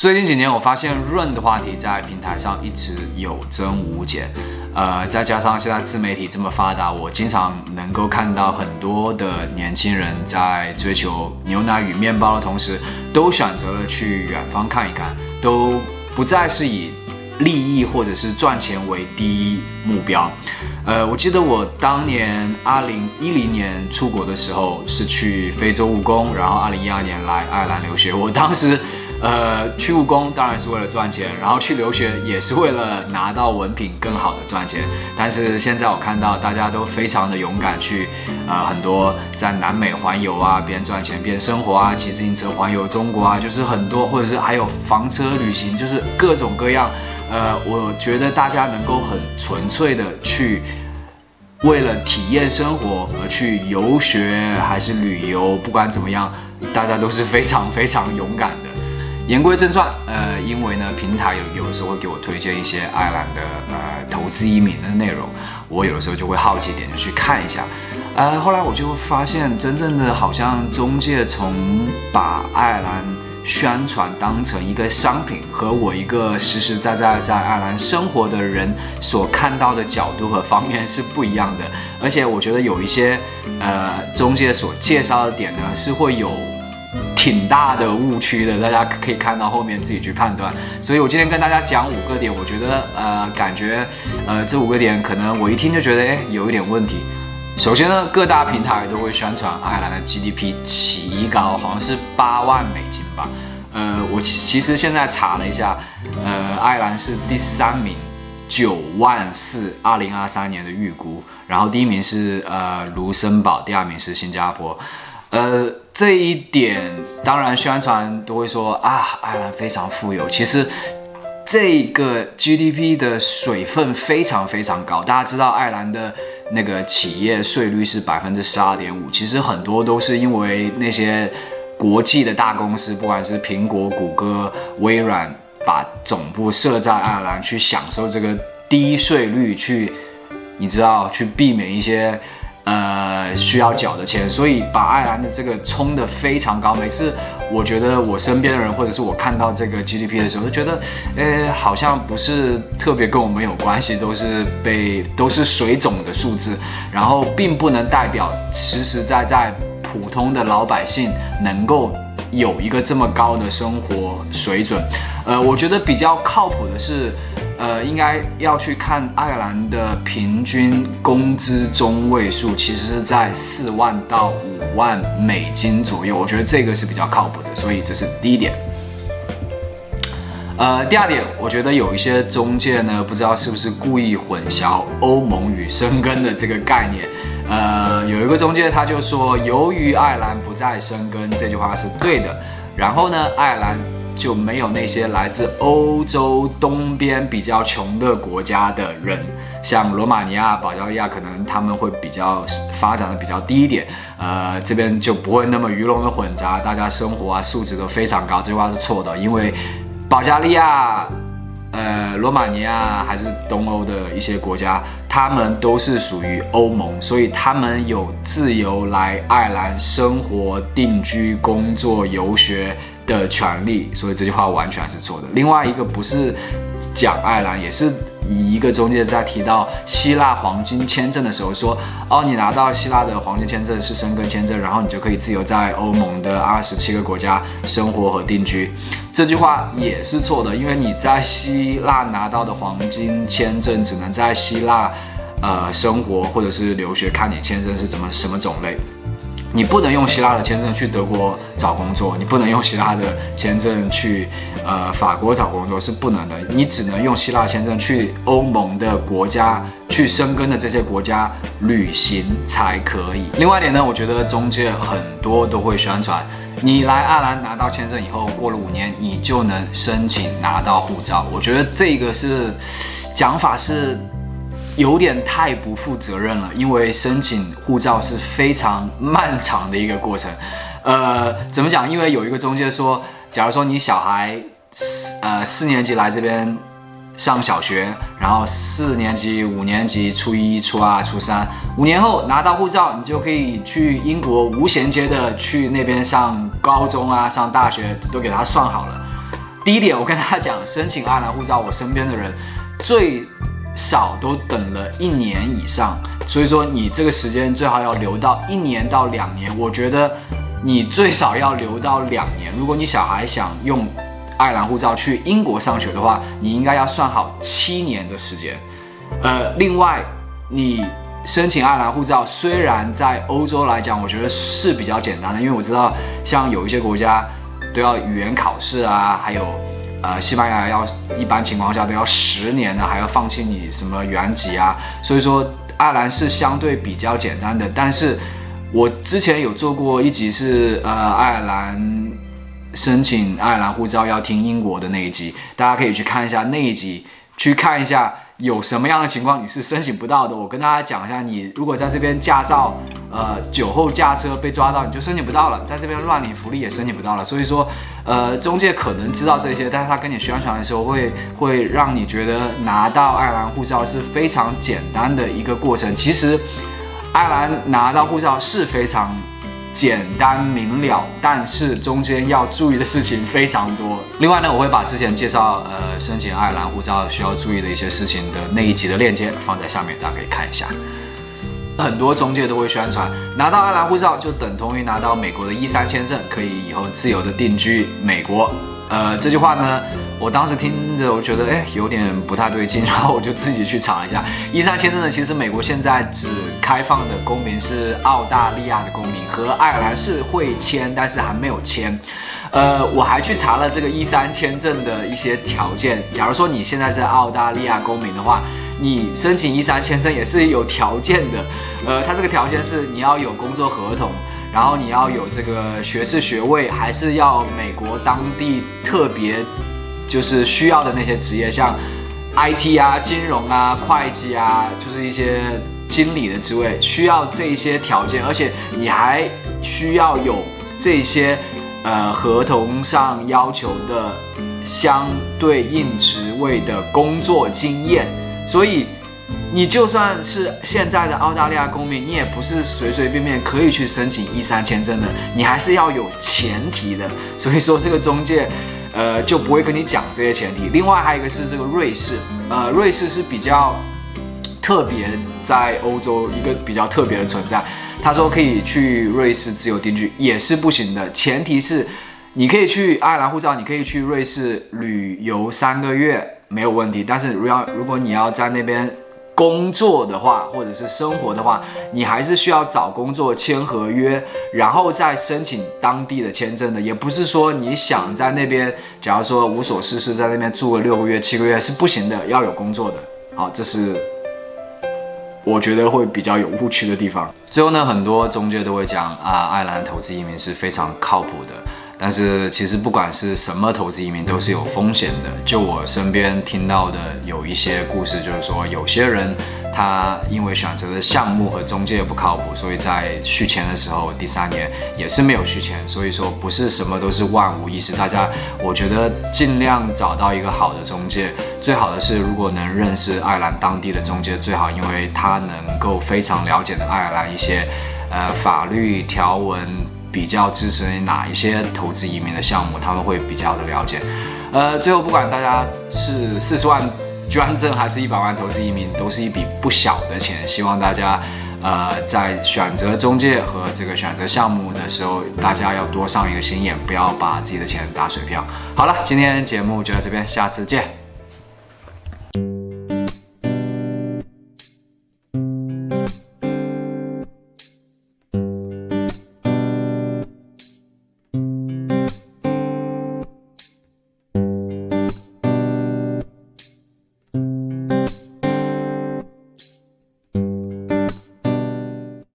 最近几年，我发现润的话题在平台上一直有增无减，再加上现在自媒体这么发达，我经常能够看到很多的年轻人在追求牛奶与面包的同时，都选择了去远方看一看，都不再是以利益或者是赚钱为第一目标。我记得我当年2010年出国的时候是去非洲务工，然后2012年来爱尔兰留学。我当时去务工当然是为了赚钱，然后去留学也是为了拿到文凭更好的赚钱。但是现在我看到大家都非常的勇敢去，很多在南美环游啊，边赚钱边生活啊，骑自行车环游中国啊，就是很多，或者是还有房车旅行，就是各种各样。我觉得大家能够很纯粹的去为了体验生活而去游学还是旅游，不管怎么样，大家都是非常非常勇敢的。言归正传，因为呢，平台有的时候会给我推荐一些爱尔兰的投资移民的内容，我有的时候就会好奇点就去看一下。后来我就发现，真正的好像中介从把爱尔兰宣传当成一个商品，和我一个实实在在在爱尔兰生活的人所看到的角度和方面是不一样的。而且我觉得有一些中介所介绍的点呢，是会有挺大的误区的，大家可以看到后面自己去判断。所以我今天跟大家讲5个点，我觉得感觉这5个点可能我一听就觉得有一点问题。首先呢，各大平台都会宣传爱尔兰的 GDP 奇高，好像是8万美金吧。我其实现在查了一下，爱尔兰是第3名，9万4 2023年的预估，然后第1名是卢森堡，第2名是新加坡。这一点当然宣传都会说爱尔兰非常富有，其实这个 GDP 的水分非常非常高。大家知道爱尔兰的那个企业税率是12.5%，其实很多都是因为那些国际的大公司，不管是苹果、谷歌、微软，把总部设在爱尔兰，去享受这个低税率，去避免一些需要缴的钱，所以把爱尔兰的这个冲得非常高。每次我觉得我身边的人，或者是我看到这个 GDP 的时候，就觉得好像不是特别跟我们有关系，都是水肿的数字，然后并不能代表实实在在普通的老百姓能够有一个这么高的生活水准。我觉得比较靠谱的是应该要去看爱尔兰的平均工资中位数，其实是在4万到5万美金左右，我觉得这个是比较靠谱的，所以这是第一点。第2点，我觉得有一些中介呢，不知道是不是故意混淆欧盟与生根的这个概念。有一个中介他就说，由于爱尔兰不再生根，这句话是对的。然后呢，爱尔兰就没有那些来自欧洲东边比较穷的国家的人，像罗马尼亚、保加利亚，可能他们会比较发展的比较低一点，这边就不会那么鱼龙的混杂，大家生活啊素质都非常高。这句话是错的，因为保加利亚、罗马尼亚还是东欧的一些国家，他们都是属于欧盟，所以他们有自由来爱尔兰生活、定居、工作、游学的权利，所以这句话完全是错的。另外一个不是讲爱尔兰，也是一个中介在提到希腊黄金签证的时候说，你拿到希腊的黄金签证是申根签证，然后你就可以自由在欧盟的27个国家生活和定居。这句话也是错的，因为你在希腊拿到的黄金签证只能在希腊生活或者是留学，看你签证是什么种类。你不能用希腊的签证去德国找工作，你不能用希腊的签证去法国找工作，是不能的。你只能用希腊签证去欧盟的国家，去生根的这些国家旅行才可以。另外一点呢，我觉得中介很多都会宣传，你来爱尔兰拿到签证以后，过了5年，你就能申请拿到护照。我觉得这个是讲法是有点太不负责任了，因为申请护照是非常漫长的一个过程。怎么讲？因为有一个中介说，假如说你小孩4年级来这边上小学，然后4年级、5年级、初1、初2、初3，5年后拿到护照，你就可以去英国无衔接的去那边上高中啊、上大学，都给他算好了。第一点，我跟大家讲，申请爱尔兰护照，我身边的人最少都等了1年以上，所以说你这个时间最好要留到1年到2年。我觉得你最少要留到2年。如果你小孩想用爱尔兰护照去英国上学的话，你应该要算好7年的时间。另外，你申请爱尔兰护照，虽然在欧洲来讲，我觉得是比较简单的，因为我知道像有一些国家都要语言考试啊，还有西班牙要一般情况下都要10年啊，还要放弃你什么原籍啊，所以说爱尔兰是相对比较简单的。但是我之前有做过一集是爱尔兰申请爱尔兰护照要听英国的那一集，大家可以去看一下那一集，去看一下有什么样的情况你是申请不到的。我跟大家讲一下，你如果在这边驾照酒后驾车被抓到，你就申请不到了，在这边乱领福利也申请不到了。所以说中介可能知道这些，但是他跟你宣传的时候会让你觉得拿到爱尔兰护照是非常简单的一个过程。其实爱尔兰拿到护照是非常简单明了，但是中间要注意的事情非常多。另外呢，我会把之前介绍申请爱尔兰护照需要注意的一些事情的那一集的链接放在下面，大家可以看一下。很多中介都会宣传，拿到爱尔兰护照就等同于拿到美国的E3签证，可以以后自由的定居美国。这句话呢，我当时听着我觉得有点不太对劲，然后我就自己去查一下。E3签证呢，其实美国现在只开放的公民是澳大利亚的公民，和爱尔兰是会签，但是还没有签。我还去查了这个E3签证的一些条件。假如说你现在是澳大利亚公民的话，你申请E3签证也是有条件的。它这个条件是你要有工作合同，然后你要有这个学士学位，还是要美国当地特别就是需要的那些职业，像 IT 啊、金融啊、会计啊，就是一些经理的职位，需要这些条件，而且你还需要有这些合同上要求的相对应职位的工作经验。所以你就算是现在的澳大利亚公民，你也不是随随便便可以去申请E3签证的，你还是要有前提的。所以说这个中介就不会跟你讲这些前提。另外还有一个是这个瑞士，瑞士是比较特别，在欧洲一个比较特别的存在。他说可以去瑞士自由定居，也是不行的，前提是你可以去爱尔兰护照，你可以去瑞士旅游3个月没有问题，但是如果你要在那边工作的话，或者是生活的话，你还是需要找工作签合约，然后再申请当地的签证的。也不是说你想在那边，假如说无所事事在那边住个6个月、7个月是不行的，要有工作的。好，这是我觉得会比较有误区的地方。最后呢，很多中介都会讲爱尔兰投资移民是非常靠谱的。但是其实不管是什么投资移民都是有风险的。就我身边听到的有一些故事，就是说有些人他因为选择的项目和中介不靠谱，所以在续签的时候第3年也是没有续签。所以说不是什么都是万无一失，大家我觉得尽量找到一个好的中介。最好的是如果能认识爱尔兰当地的中介最好，因为他能够非常了解的爱尔兰一些法律条文，比较支持哪一些投资移民的项目，他们会比较的了解。最后不管大家是40万捐赠还是100万投资移民，都是一笔不小的钱。希望大家在选择中介和这个选择项目的时候，大家要多上一个心眼，不要把自己的钱打水漂。好了，今天节目就到这边，下次见。